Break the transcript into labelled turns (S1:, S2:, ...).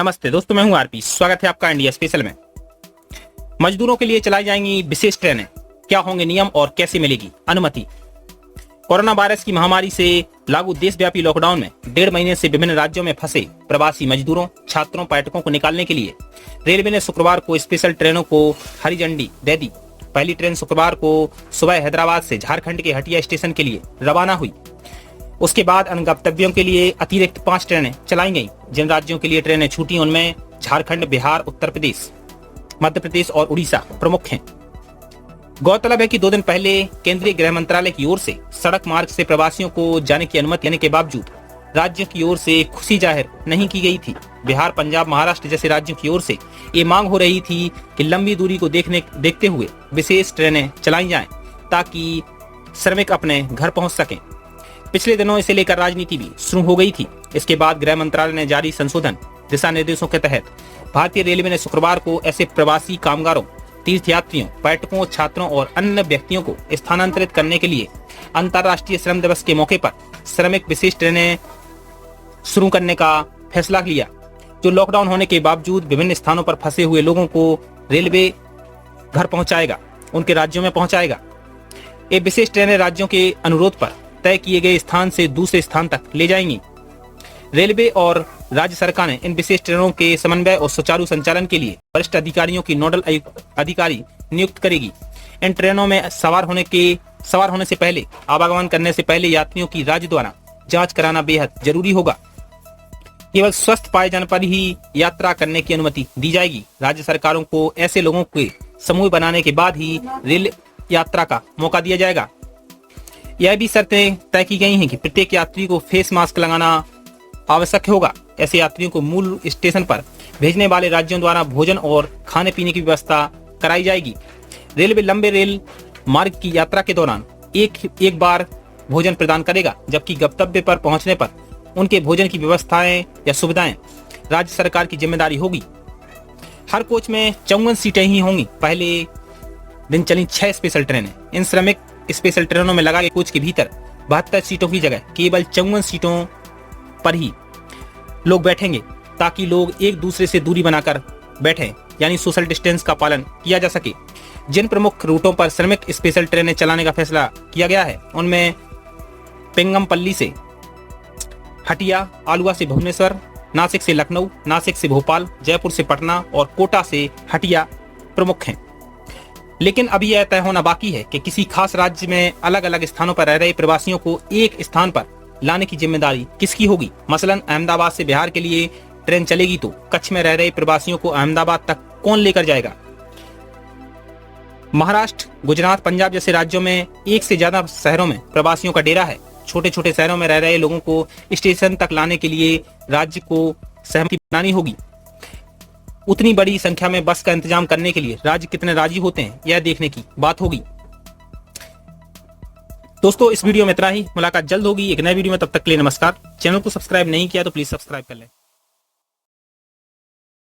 S1: नमस्ते दोस्तों, मैं हूं आरपी। स्वागत है आपका इंडिया स्पेशल में। मजदूरों के लिए चलाई जाएंगी विशेष ट्रेनें, क्या होंगे नियम और कैसे मिलेगी अनुमति। कोरोना वायरस की महामारी से लागू देशव्यापी लॉकडाउन में 1.5 महीने से विभिन्न राज्यों में फंसे प्रवासी मजदूरों, छात्रों, पर्यटकों को निकालने के लिए रेलवे ने शुक्रवार को स्पेशल ट्रेनों को हरी झंडी दे दी। पहली ट्रेन शुक्रवार को सुबह हैदराबाद से झारखंड के हटिया स्टेशन के लिए रवाना हुई। उसके बाद अन्य गंतव्यों के लिए अतिरिक्त 5 ट्रेनें चलाई गईं। जिन राज्यों के लिए ट्रेनें छूटी उनमें झारखंड, बिहार, उत्तर प्रदेश, मध्य प्रदेश और उड़ीसा प्रमुख हैं। गौरतलब है कि 2 दिन पहले केंद्रीय गृह मंत्रालय की ओर से सड़क मार्ग से प्रवासियों को जाने की अनुमति देने के बावजूद राज्यों की ओर से खुशी जाहिर नहीं की गई थी। बिहार, पंजाब, महाराष्ट्र जैसे राज्यों की ओर से ये मांग हो रही थी कि लंबी दूरी को देखते हुए विशेष ट्रेनें चलाई जाएं ताकि श्रमिक अपने घर पहुंच सकें। पिछले दिनों इसे लेकर राजनीति भी शुरू हो गई थी। इसके बाद गृह मंत्रालय ने जारी संशोधन दिशा निर्देशों के तहत भारतीय रेलवे ने शुक्रवार को ऐसे प्रवासी कामगारों, तीर्थयात्रियों, पर्यटकों, छात्रों और अन्य व्यक्तियों को स्थानांतरित करने के लिए अंतर्राष्ट्रीय श्रम दिवस के मौके पर श्रमिक विशेष ट्रेनें शुरू करने का फैसला लिया, जो लॉकडाउन होने के बावजूद विभिन्न स्थानों पर फंसे हुए लोगों को रेलवे घर पहुंचाएगा, उनके राज्यों में पहुंचाएगा। ये विशेष ट्रेनें राज्यों के अनुरोध पर तय किए गए स्थान से दूसरे स्थान तक ले जाएंगी। रेलवे और राज्य सरकार ने इन विशेष ट्रेनों के समन्वय और सुचारू संचालन के लिए वरिष्ठ अधिकारियों की नोडल अधिकारी नियुक्त करेगी। इन ट्रेनों में सवार होने से पहले, आवागमन करने से पहले यात्रियों की राज्य द्वारा जांच कराना बेहद जरूरी होगा। केवल स्वस्थ पाए जाने पर ही यात्रा करने की अनुमति दी जाएगी। राज्य सरकारों को ऐसे लोगों के समूह बनाने के बाद ही रेल यात्रा का मौका दिया जाएगा। यह भी शर्तें तय की गई हैं कि प्रत्येक यात्री को फेस मास्क लगाना आवश्यक होगा। ऐसे यात्रियों को मूल स्टेशन पर भेजने वाले राज्यों द्वारा भोजन और खाने पीने की व्यवस्था कराई जाएगी। रेलवे लंबे रेल मार्ग की यात्रा के दौरान एक बार भोजन प्रदान करेगा, जबकि गंतव्य पर पहुंचने पर उनके भोजन की व्यवस्थाएं या सुविधाएं राज्य सरकार की जिम्मेदारी होगी। हर कोच में 54 सीटें ही होंगी। पहले दिन चली 6 स्पेशल ट्रेनें। इन श्रमिक स्पेशल ट्रेनों में लगाए कोच के भीतर 72 सीटों की जगह केवल 54 सीटों पर ही लोग बैठेंगे, ताकि लोग एक दूसरे से दूरी बनाकर बैठें, यानी सोशल डिस्टेंस का पालन किया जा सके। जिन प्रमुख रूटों पर श्रमिक स्पेशल ट्रेनें चलाने का फैसला किया गया है उनमें पेंगमपल्ली से हटिया, आलुवा से भुवनेश्वर, नासिक से लखनऊ, नासिक से भोपाल, जयपुर से पटना और कोटा से हटिया प्रमुख हैं। लेकिन अभी यह तय होना बाकी है कि किसी खास राज्य में अलग अलग स्थानों पर रह रहे प्रवासियों को एक स्थान पर लाने की जिम्मेदारी किसकी होगी। मसलन अहमदाबाद से बिहार के लिए ट्रेन चलेगी तो कच्छ में रह रहे प्रवासियों को अहमदाबाद तक कौन लेकर जाएगा। महाराष्ट्र, गुजरात, पंजाब जैसे राज्यों में एक से ज्यादा शहरों में प्रवासियों का डेरा है। छोटे छोटे शहरों में रह रहे लोगों को स्टेशन तक लाने के लिए राज्य को सहमति बनानी होगी। उतनी बड़ी संख्या में बस का इंतजाम करने के लिए राज्य कितने राजी होते हैं, यह देखने की बात होगी। दोस्तों, इस वीडियो में इतना ही। मुलाकात जल्द होगी एक नए वीडियो में। तब तक के लिए नमस्कार। चैनल को सब्सक्राइब नहीं किया तो प्लीज सब्सक्राइब कर लें।